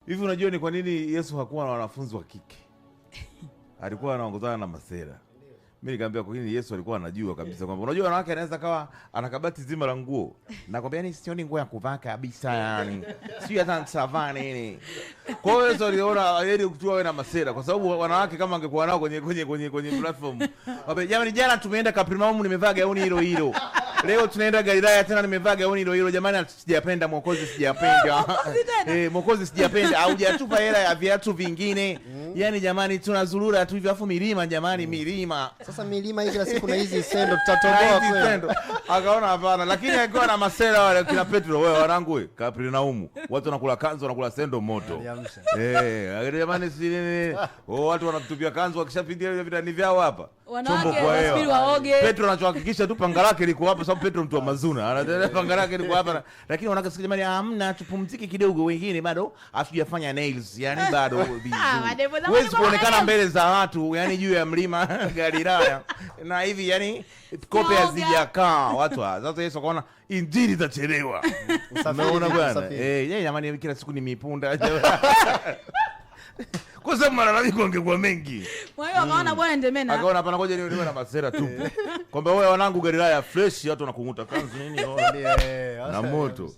Hivi unajua ni kwa nini Yesu hakuwa na wanafunzi wa kike? Alikuwa anaongozana na masera. Mimi nikamwambia kwa nini Yesu alikuwa anajua kabisa kwamba unajua wanawake anaweza kawa ana kabati zima la nguo. Nakwambia ni sioni nguo ya kuvaa kabisa yani. Sio hata savana nini. Kwa hiyo Yesu aliona yeye kutoa na masera kwa sababu wanawake kama angekuwa nao kwenye platform. Wabe jamani jana tumeenda Kapernaum nimevaa gauni hilo. Leo tunaenda Galilaya tena nimevaa gauni hilo. Jamani sijapenda Mwokozi sijapenda. Mwokozi sijapenda au hujatupa hela ya viatu vingine. Yaani jamani tunazurura tu hivi afu milima jamani milima. Sasa milima hii kila siku na hizi sendo tutatoboa kweli. Akaona hapana lakini alikuwa na masela wale kina Petro wewe wanangu wewe Kapernaum. Watu wanakula kanzu wanakula sendo moto. Jamani si watu wanatupia kanzu wakishapitia ile vitani vyao hapa. Chombo kwa hewa. Petro anachohakikisha tu panga lake liko hapa sababu Petro mtu wa mazuna. Anaendelea panga lake liko hapa lakini wanakasikia jamani hamna tupumzike kidogo wengine bado hatujafanya nails yani bado vizuri. Huwezi kuonekana mbele za watu yani juu ya mlima Galilaya na hivi yani kope hazijakaa watu. Sasa Yesu akaona injili itachelewa. Unaona bwana? Jamani kila siku ni mipunda. Kwa sababu malalamiko angekuwa mengi. Kwa hiyo akaona bwana ndemena. Akaona hapana ngoja niwe na masera tu. Kwamba wewe wanangu Galilaya fresh watu wanakunguta kanzu nini na moto.